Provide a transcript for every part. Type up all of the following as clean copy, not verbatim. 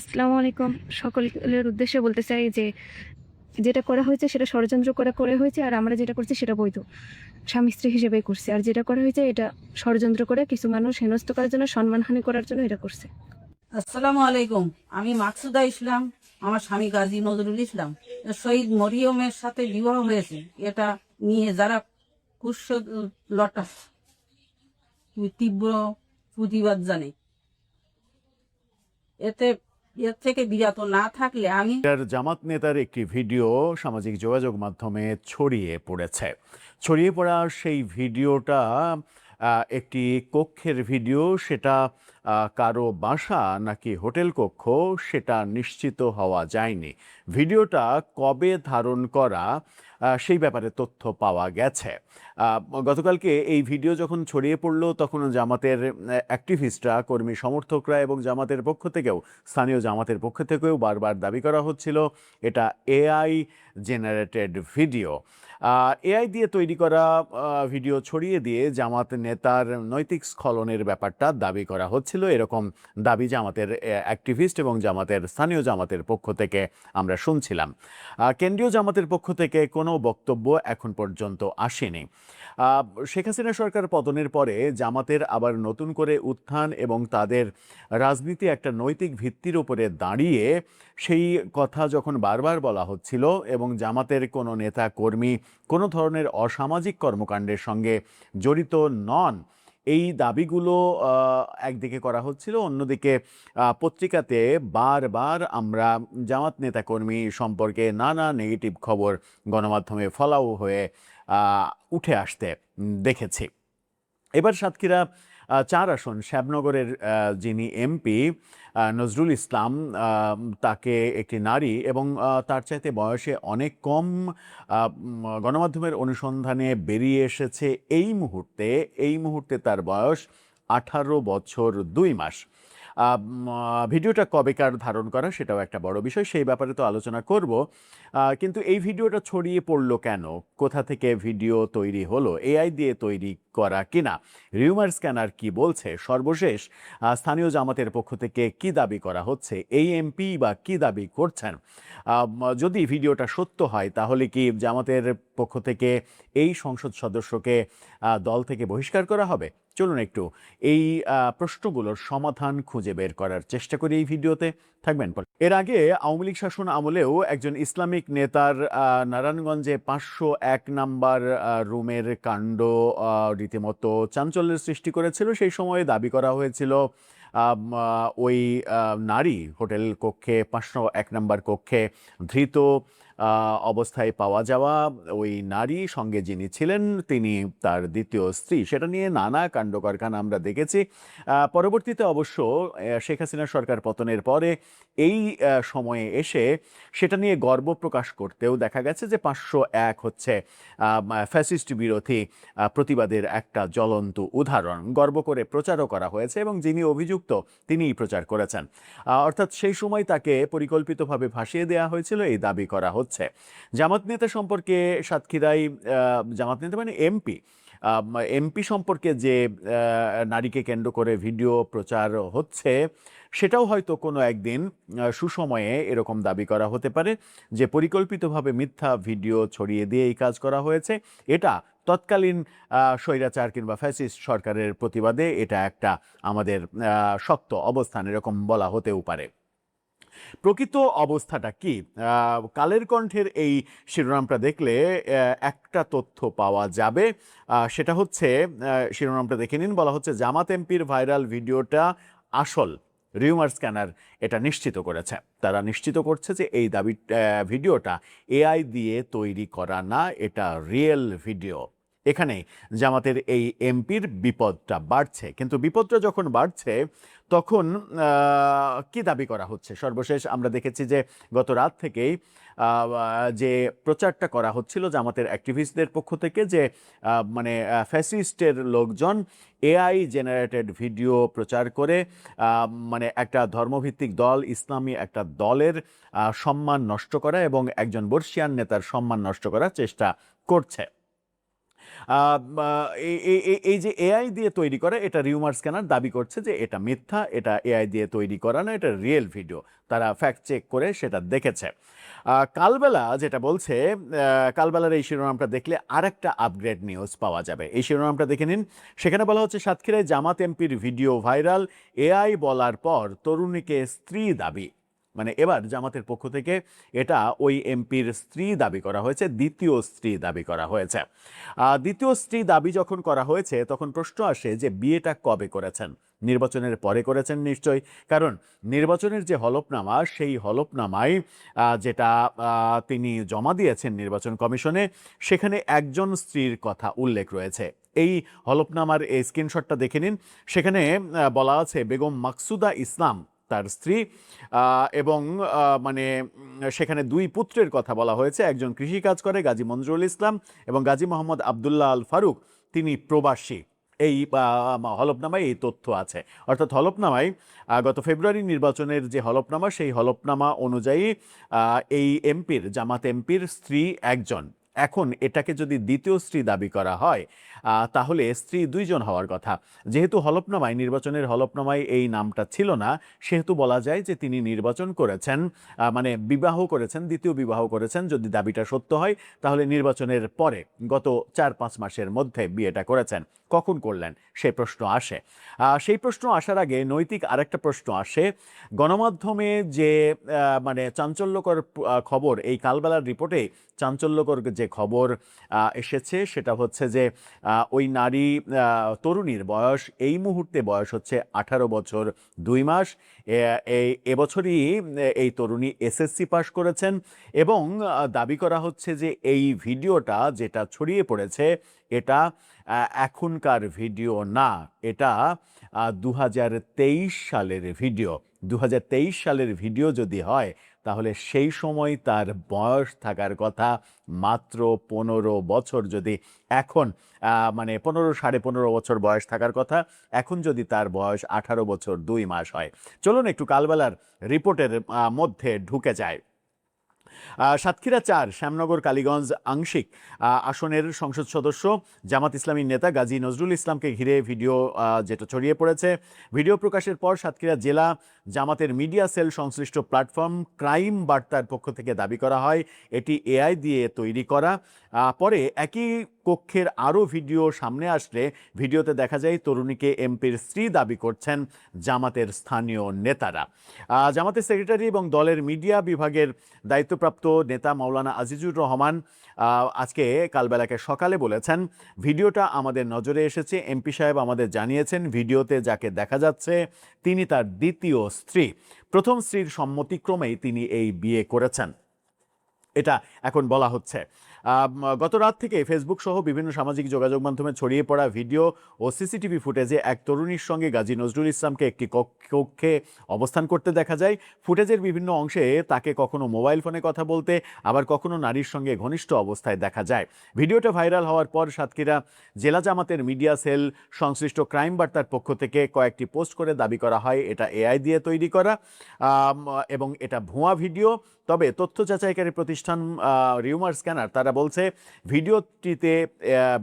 আসসালামু আলাইকুম। সকলের উদ্দেশ্যে বলতে চাই যে, যেটা করা হয়েছে সেটা ষড়যন্ত্র করা হয়েছে। আর আমরা যেটা করছি সেটা বৈধ। স্বামী-স্ত্রী হিসেবেই করছি। আর যেটা করা হয়েছে এটা ষড়যন্ত্র করে কিছু মানুষ হেনস্থ করার জন্য, সম্মানহানি করার জন্য এটা করছে। আসসালামু আলাইকুম। আমি মাকসুদা ইসলাম। আমার স্বামী গাজী নজরুল ইসলাম। শহীদ মরিয়মের সাথে বিবাহ হয়েছে। এটা নিয়ে যারা কুৎসিত লটা তীব্র প্রতিবাদ জানে। এতে এর থেকে বিরত না থাকলে আমি জামাত নেতার একটি ভিডিও সামাজিক যোগাযোগ মাধ্যমে ছড়িয়ে পড়েছে। ছড়িয়ে পড়া সেই ভিডিওটা একটি কক্ষের ভিডিও। সেটা কারো বাসা নাকি হোটেল কক্ষ সেটা নিশ্চিত হওয়া যায়নি। ভিডিওটা কবে ধারণ করা সেই ব্যাপারে তথ্য পাওয়া গেছে। গতকালকে এই ভিডিও যখন ছড়িয়ে পড়ল তখন জামাতের অ্যাক্টিভিস্টরা, কর্মী সমর্থকরা এবং জামাতের পক্ষ থেকেও, স্থানীয় জামাতের পক্ষ থেকেও বারবার দাবি করা হচ্ছিল এটা এআই জেনারেটেড ভিডিও। এআই দিয়ে তৈরি করা ভিডিও ছড়িয়ে দিয়ে জামাত নেতার নৈতিক স্খলনের ব্যাপারটা দাবি করা হচ্ছিল। এরকম দাবি জামাতের অ্যাক্টিভিস্ট এবং জামাতের স্থানীয় জামাতের পক্ষ থেকে আমরা শুনছিলাম। কেন্দ্রীয় জামাতের পক্ষ থেকে কোনো বক্তব্য এখন পর্যন্ত আসেনি। শেখ হাসিনা সরকার পতনের পরে জামাতের আবার নতুন করে উত্থান এবং তাদের রাজনীতি একটা নৈতিক ভিত্তির উপরে দাঁড়িয়ে সেই কথা যখন বারবার বলা হচ্ছিল এবং জামাতের কোনো নেতা কর্মী কোনো ধরনের অসামাজিক কর্মকাণ্ডের সঙ্গে জড়িত নন, এই দাবিগুলো একদিকে করা হচ্ছিল, অন্যদিকে পত্রিকাতে বারবার আমরা জামাত নেতাকর্মী সম্পর্কে নানা নেগেটিভ খবর গণমাধ্যমে ফলাও হয়ে উঠে আসতে দেখেছি। এবার সাতক্ষীরা ৪ আসন শ্যামনগরের যিনি এমপি নজরুল ইসলাম, তাকে একটি নারী এবং তার চাইতে বয়সে অনেক কম গণমাধ্যমের অনুসন্ধানে বেরিয়ে এসেছে এই মুহূর্তে তার বয়স 18 বছর 2 মাস। ভিডিওটা কবেকার ধারণ করা সেটাও একটা বড় বিষয়, সেই ব্যাপারে তো আলোচনা করব। কিন্তু এই ভিডিওটা ছড়িয়ে পড়লো কেন, কোথা থেকে ভিডিও তৈরি হলো, এআই দিয়ে তৈরি করা কিনা, রিউমার স্ক্যানার কি বলছে, সর্বশেষ স্থানীয় জামাতের পক্ষ থেকে কি দাবি করা হচ্ছে, এই এমপি বা কি দাবি করছেন, যদি ভিডিওটা সত্য হয় তাহলে কি জামাতের পক্ষ থেকে এই সংসদ সদস্যকে দল থেকে বহিষ্কার করা হবে? চলুন একটু এই প্রশ্নগুলোর সমাধান খুঁজে বের করার চেষ্টা করি এই ভিডিওতে। থাকবেন। এর আগে আওয়ামী লীগ শাসন আমলেও একজন ইসলামিক নেতার নারায়ণগঞ্জে 501 নাম্বার রুমের কাণ্ড রীতিমতো চাঞ্চল্যের সৃষ্টি করেছিল। সেই সময়ে দাবি করা হয়েছিল ওই নারী হোটেল কক্ষে 501 নাম্বার কক্ষে ধৃত অবস্থায় পাওয়া যাওয়া ওই নারী সঙ্গে যিনি ছিলেন তিনি তার দ্বিতীয় স্ত্রী। সেটা নিয়ে নানা কাণ্ডকারখানা আমরা দেখেছি। পরবর্তীতে অবশ্য শেখ হাসিনা সরকার পতনের পরে এই সময়ে এসে সেটা নিয়ে গর্ব প্রকাশ করতেও দেখা গেছে যে 501 হচ্ছে ফ্যাসিস্ট বিরোধী প্রতিবাদের একটা জ্বলন্ত উদাহরণ। গর্ব করে প্রচারও করা হয়েছে এবং যিনি অভিযুক্ত তিনিই প্রচার করেছেন। অর্থাৎ সেই সময় তাকে পরিকল্পিতভাবে ভাসিয়ে দেওয়া হয়েছিল, এই দাবি করা হচ্ছে। জামাত নেতা সম্পর্কে সাতক্ষীরায় জামাত নেতা মানে এমপি সম্পর্কে যে নারীকে কেন্দ্র করে ভিডিও প্রচার হচ্ছে সেটাও হয়তো কোনো একদিন সুসময়ে এরকম দাবি করা হতে পারে যে পরিকল্পিতভাবে মিথ্যা ভিডিও ছড়িয়ে দিয়ে এই কাজ করা হয়েছে। এটা তৎকালীন স্বৈরাচার কিংবা ফ্যাসিস্ট সরকারের প্রতিবাদে এটা একটা আমাদের শক্ত অবস্থান, এরকম বলা হতেও পারে। প্রকৃত অবস্থাটা কি? কালের কণ্ঠের এই শিরোনামটা দেখলে একটা তথ্য পাওয়া যাবে। সেটা হচ্ছে, শিরোনামটা দেখে নিন, বলা হচ্ছে জামাত এমপির ভাইরাল ভিডিওটা আসল, রিউমার স্ক্যানার এটা নিশ্চিত করেছে। তারা নিশ্চিত করছে যে এই ভিডিওটা এআই দিয়ে তৈরি করা না, এটা রিয়েল ভিডিও। এখানে জামাতের এই এমপির বিপদটা বাড়ছে। কিন্তু বিপদটা যখন বাড়ছে তখন কি দাবি করা হচ্ছে? সর্বশেষ আমরা দেখেছি যে গত রাত থেকেই যে প্রচারটা করা হচ্ছিল জামাতের অ্যাক্টিভিস্টদের পক্ষ থেকে যে মানে ফ্যাসিস্টের লোকজন এআই জেনারেটেড ভিডিও প্রচার করে মানে একটা ধর্মভিত্তিক দল, ইসলামী একটা দলের সম্মান নষ্ট করা এবং একজন বর্ষিয়ান নেতার সম্মান নষ্ট করার চেষ্টা করছে। এই যে এআই দিয়ে তৈরি করা, এটা রিউমার স্ক্যানার দাবি করছে যে এটা মিথ্যা, এটা এআই দিয়ে তৈরি করা না, এটা রিয়েল ভিডিও। তারা ফ্যাক্ট চেক করে সেটা দেখেছে। কালবেলা যেটা বলছে, কালবেলার এই শিরোনামটা দেখলে আরেকটা আপগ্রেড নিউজ পাওয়া যাবে। এই শিরোনামটা দেখে নিন। সেখানে বলা হচ্ছে সাতক্ষীরায় জামাত এমপির ভিডিও ভাইরাল, এআই বলার পর তরুণীকে স্ত্রী দাবি। মানে এবার জামাতের পক্ষ থেকে এটা ওই এমপির স্ত্রী দাবি করা হয়েছে, দ্বিতীয় স্ত্রী দাবি করা হয়েছে। দ্বিতীয় স্ত্রী দাবি যখন করা হয়েছে তখন প্রশ্ন আসে যে বিয়েটা কবে করেছেন? নির্বাচনের পরে করেছেন নিশ্চয়ই, কারণ নির্বাচনের যে হলফনামা, সেই হলফনামায় যেটা তিনি জমা দিয়েছেন নির্বাচন কমিশনে, সেখানে একজন স্ত্রীর কথা উল্লেখ রয়েছে। এই হলফনামার এই স্ক্রিনশটটা দেখে নিন। সেখানে বলা আছে বেগম মাকসুদা ইসলাম তার স্ত্রী, এবং মানে সেখানে দুই পুত্রের কথা বলা হয়েছে। একজন কৃষিকাজ করে, গাজী মনজুরুল ইসলাম, এবং গাজী মোহাম্মদ আবদুল্লাহ আল ফারুক, তিনি প্রবাসী। এই হলফনামায় এই তথ্য আছে। অর্থাৎ হলফনামায় গত ফেব্রুয়ারি নির্বাচনের যে হলফনামা, সেই হলফনামা অনুযায়ী এই এমপির, জামাত এমপির স্ত্রী একজন। এখন এটাকে যদি দ্বিতীয় স্ত্রী দাবি করা হয়, তাহলে স্ত্রী দুইজন হওয়ার কথা। যেহেতু হলফনামায়, নির্বাচনের হলফনামায় এই নামটা ছিল না, সেহেতু বলা যায় যে তিনি নির্বাচন করেছেন, মানে বিবাহ করেছেন, দ্বিতীয় বিবাহ করেছেন। যদি দাবিটা সত্য হয় তাহলে নির্বাচনের পরে গত 4-5 মাসের মধ্যে বিয়েটা করেছেন। কখন করলেন সেই প্রশ্ন আসে। সেই প্রশ্ন আসার আগে নৈতিক আরেকটা প্রশ্ন আসে। গণমাধ্যমে যে মানে চাঞ্চল্যকর খবর, এই কালবেলার রিপোর্টে চাঞ্চল্যকর যে খবর এসেছে সেটা হচ্ছে যে ওই নারী তরুণীর বয়স, এই মুহূর্তে বয়স হচ্ছে 18 বছর 2 মাস। এবছরই এই তরুণী এসএসসি পাশ করেছেন, এবং দাবি করা হচ্ছে যে এই ভিডিওটা যেটা ছড়িয়ে পড়েছে এটা এখনকার ভিডিও না, এটা 2023 সালের ভিডিও। 2023 সালের ভিডিও যদি হয় তাহলে সেই সময় তার বয়স থাকার কথা মাত্র 15 বছর। যদি এখন মানে 15-15.5 বছর বয়স থাকার কথা, এখন যদি তার বয়স 18 বছর 2 মাস হয়। চলুন একটু কালবেলার রিপোর্টের মধ্যে ঢুকে যায়। সাতক্ষীরা 4 শ্যামনগর কালীগঞ্জ আংশিক আসনের সংসদ সদস্য জামাত ইসলামীর নেতা গাজী নজরুল ইসলামকে ঘিরে ভিডিও যেটা ছড়িয়ে পড়েছে। ভিডিও প্রকাশের পর সাতক্ষীরা জেলা জামাতের মিডিয়া সেল সংশ্লিষ্ট প্ল্যাটফর্ম ক্রাইম বার্তার পক্ষ থেকে দাবি করা হয় এটি এআই দিয়ে তৈরি করা। পরে একই কক্ষের আরও ভিডিও সামনে আসলে ভিডিওতে দেখা যায় তরুণীকে এমপির স্ত্রী দাবি করছেন জামাতের স্থানীয় নেতারা। জামাতের সেক্রেটারি এবং দলের মিডিয়া বিভাগের দায়িত্বপ্রাপ্ত নেতা মাওলানা আজিজুর রহমান আজকে কালবেলাকে সকালে বলেছেন, ভিডিওটা আমাদের নজরে এসেছে, এমপি সাহেব আমাদের জানিয়েছেন ভিডিওতে যাকে দেখা যাচ্ছে তিনি তার দ্বিতীয় স্ত্রী। প্রথম স্ত্রীর সম্মতিক্রমেই তিনি এই বিয়ে করেছেন, এটা এখন বলা হচ্ছে। গত রাত থেকে ফেসবুক সহ বিভিন্ন সামাজিক যোগাযোগ মাধ্যমে ছড়িয়ে পড়া ভিডিও ও সিসিটিভি ফুটেজে এক তরুণীর সঙ্গে গাজী নজরুল ইসলামকে একটি কক্ষে অবস্থান করতে দেখা যায়। ফুটেজের বিভিন্ন অংশে তাকে কখনো মোবাইল ফোনে কথা বলতে, আবার কখনো নারীর সঙ্গে ঘনিষ্ঠ অবস্থায় দেখা যায়। ভিডিওটা ভাইরাল হওয়ার পর সাতক্ষীরা জেলা জামাতের মিডিয়া সেল সংশ্লিষ্ট ক্রাইম বার্তার পক্ষ থেকে কয়েকটি পোস্ট করে দাবি করা হয় এটা এআই দিয়ে তৈরি করা এবং এটা ভুয়া ভিডিও। তবে তথ্য যাচাইকারী প্রতিষ্ঠান রিউমার স্ক্যানার তারা বলছে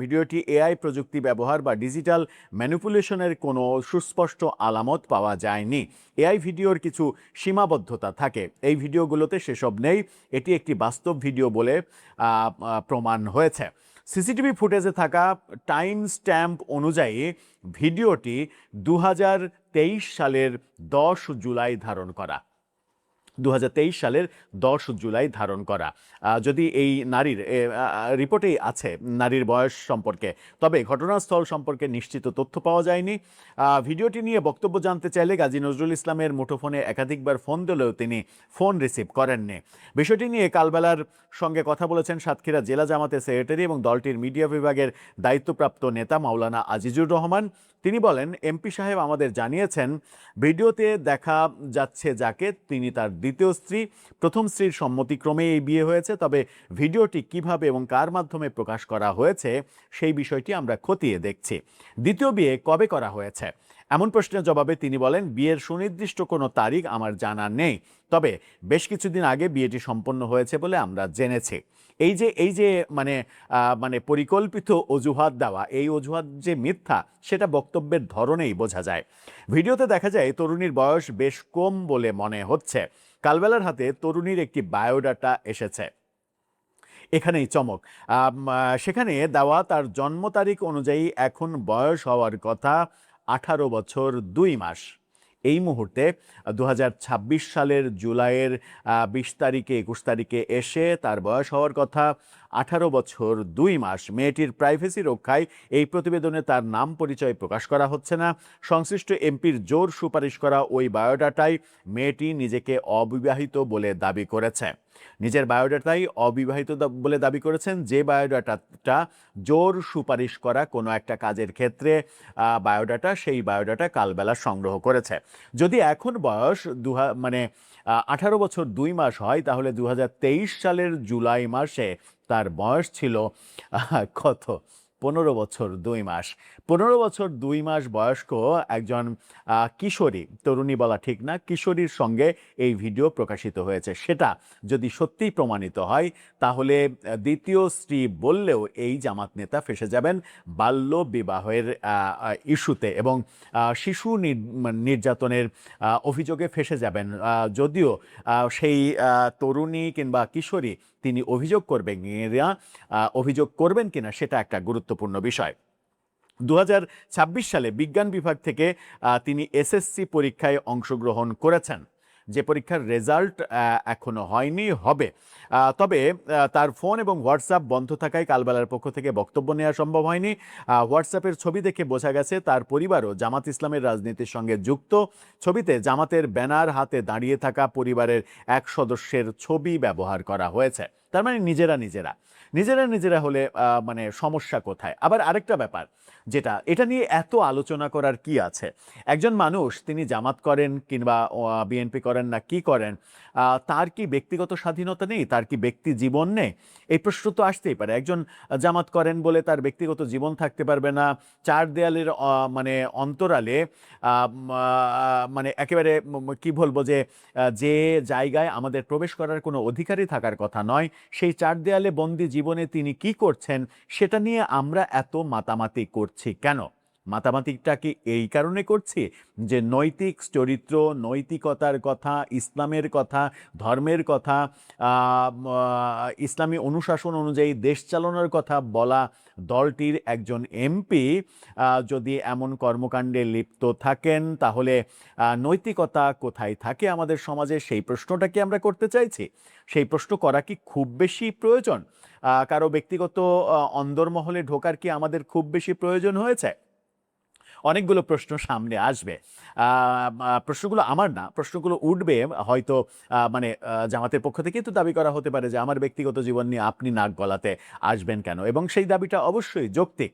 ভিডিওটি এআই প্রযুক্তি ব্যবহার বা ডিজিটাল ম্যানিপুলেশনের কোনো সুস্পষ্ট আলামত পাওয়া যায়নি। এআই ভিডিওর কিছু সীমাবদ্ধতা থাকে, এই ভিডিওগুলোতে সেসব নেই। এটি একটি বাস্তব ভিডিও বলে প্রমাণ হয়েছে। সিসিটিভি ফুটেজে থাকা টাইম স্ট্যাম্প অনুযায়ী ভিডিওটি 2023 সালের 10 জুলাই ধারণ করা। 2023 সালের 10 জুলাই ধারণ করা। যদি এই নারীর রিপোর্টেই আছে নারীর বয়স সম্পর্কে, তবে ঘটনাস্থল সম্পর্কে নিশ্চিত তথ্য পাওয়া যায়নি। ভিডিওটি নিয়ে বক্তব্য জানতে চাইলে গাজী নজরুল ইসলামের মুঠোফোনে একাধিকবার ফোন দিলেও তিনি ফোন রিসিভ করেননি। বিষয়টি নিয়ে কালবেলার সঙ্গে কথা বলেছেন সাতক্ষীরা জেলা জামাতের সেক্রেটারি এবং দলটির মিডিয়া বিভাগের দায়িত্বপ্রাপ্ত নেতা মাওলানা আজিজুর রহমান। তিনি বলেন, এমপি সাহেব আমাদের জানিয়েছেন ভিডিওতে দেখা যাচ্ছে যাকে তিনি তার দ্বিতীয় স্ত্রী। প্রথম স্ত্রীর সম্মতিক্রমে এই বিয়ে হয়েছে, তবে ভিডিওটি কিভাবে এবং কার মাধ্যমে প্রকাশ করা হয়েছে সেই বিষয়টি আমরা খতিয়ে দেখছি। দ্বিতীয় বিয়ে কবে করা হয়েছে? এমন প্রশ্নের জবাবে তিনি বলেন, বিয়ের সুনির্দিষ্ট কোনো তারিখ আমার জানা নেই, তবে বেশ কিছুদিন আগে বিয়েটি সম্পন্ন হয়েছে বলে আমরা জেনেছি। এই যে মানে পরিকল্পিত অজুহাত দেওয়া, এই অজুহাত যে মিথ্যা সেটা বক্তব্যের ধরনেই বোঝা যায়। ভিডিওতে দেখা যায় তরুণীর বয়স বেশ কম বলে মনে হচ্ছে। কালবেলার হাতে তরুণীর একটি বায়োডাটা এসেছে। এখানেই চমক। সেখানে দেওয়া তার জন্ম তারিখ অনুযায়ী এখন বয়স হওয়ার কথা 18 বছর 2 মাস। এই মুহূর্তে 2026 সালের জুলাইয়ের 20 তারিখে 21 তারিখে এসে তার বয়স হওয়ার কথা 18 বছর 2 মাস। মেয়েটির প্রাইভেসি রক্ষায় এই প্রতিবেদনে তার নাম পরিচয় প্রকাশ করা হচ্ছে না। সংশ্লিষ্ট এমপির জোর সুপারিশ করা ওই বায়োডাটায় মেয়েটি নিজেকে অবিবাহিত বলে দাবি করেছে। নিজের বায়োডাটাই অবিবাহিত বলে দাবি করেছেন। যে বায়োডাটাটা জোর সুপারিশ করা কোনো একটা কাজের ক্ষেত্রে বায়োডাটা, সেই বায়োডাটা কালবেলা সংগ্রহ করেছে। যদি এখন বয়স 18 বছর 2 মাস হয়, তাহলে 2023 সালের জুলাই মাসে তার বয়স ছিল কত? 15 বছর 2 মাস। 15 বছর 2 মাস বয়স্ক একজন কিশোরী, তরুণী বলা ঠিক না, কিশোরীর সঙ্গে এই ভিডিও প্রকাশিত হয়েছে। সেটা যদি সত্যিই প্রমাণিত হয়, তাহলে দ্বিতীয় স্ত্রী বললেও এই জামাত নেতা ফেঁসে যাবেন বাল্য বিবাহের ইস্যুতে এবং শিশু নির্যাতনের অভিযোগে ফেঁসে যাবেন। যদিও সেই তরুণী কিংবা কিশোরী তিনি অভিযোগ করবেন কিনা সেটা একটা গুরুত্বপূর্ণ বিষয়। 2026 সালে বিজ্ঞান বিভাগ থেকে তিনি এসএসসি পরীক্ষায় অংশগ্রহণ করেছেন, যে পরীক্ষার রেজাল্ট এখনো হয়নি, হবে। তবে তার ফোন এবং হোয়াটসঅ্যাপ বন্ধ থাকায় কালবেলার পক্ষ থেকে বক্তব্য নেওয়া সম্ভব হয়নি। হোয়াটসঅ্যাপের ছবি দেখে বোঝা গেছে তার পরিবারও জামাত ইসলামের রাজনীতির সঙ্গে যুক্ত। ছবিতে জামাতের ব্যানার হাতে দাঁড়িয়ে থাকা পরিবারের এক সদস্যের ছবি ব্যবহার করা হয়েছে। তার মানে নিজেরা হলে মানে সমস্যা কোথায়? আবার আরেকটা ব্যাপার, যেটা এটা নিয়ে এত আলোচনা করার কি আছে? একজন মানুষ তিনি জামাত করেন কিংবা বিএনপি করেন না কি করেন, তার কি ব্যক্তিগত স্বাধীনতা নেই? তার কি ব্যক্তি জীবন নেই? এই প্রশ্ন তো আসতেই পারে। একজন জামাত করেন বলে তার ব্যক্তিগত জীবন থাকতে পারবে না। চার দেয়ালের মানে অন্তরালে মানে একেবারে কি বলবো, যে জায়গায় আমাদের প্রবেশ করার কোনো অধিকারই থাকার কথা নয়, সেই চার দেয়ালে বন্দি জীবনে তিনি কি করছেন সেটা নিয়ে আমরা এত মাতামাতি করছি কেন? মাতামাতিটা কি এই কারণে করছি যে নৈতিক চরিত্র, নৈতিকতার কথা, ইসলামের কথা, ধর্মের কথা, ইসলামী অনুশাসন অনুযায়ী দেশ চালানোর কথা বলা দলটির একজন এমপি যদি এমন কর্মকাণ্ডে লিপ্ত থাকেন, তাহলে নৈতিকতা কোথায় থাকে আমাদের সমাজে? সেই প্রশ্নটা কি আমরা করতে চাইছি? সেই প্রশ্ন করা কি খুব বেশি প্রয়োজন? কারো ব্যক্তিগত অন্দরমহলে ঢোকার কি আমাদের খুব বেশি প্রয়োজন হয়েছে? অনেকগুলো প্রশ্ন সামনে আসবে। প্রশ্নগুলো আমার না, প্রশ্নগুলো উঠবে হয়তো জামাতের পক্ষ থেকেই তো দাবি করা হতে পারে যে আমার ব্যক্তিগত জীবন নিয়ে আপনি নাক গলাতে আসবেন কেন, এবং সেই দাবিটা অবশ্যই যৌক্তিক।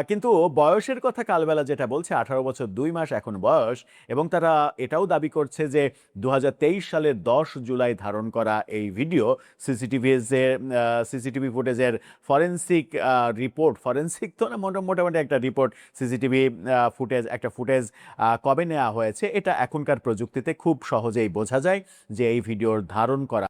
কিন্তু বয়সের কথা কালবেলা যেটা বলছে, 18 বছর 2 মাস এখন বয়স, এবং তারা এটাও দাবি করছে যে 2023 সালের 10 জুলাই ধারণ করা এই ভিডিও সিসিটিভি ফুটেজের ফরেন্সিক তো না, মোটামুটি একটা রিপোর্ট, সিসিটিভি ফুটেজ কবে নেওয়া হয়েছে, এটা এখনকার প্রযুক্তিতে খুব সহজেই বোঝা যায় যে এই ভিডিওর ধারণ করা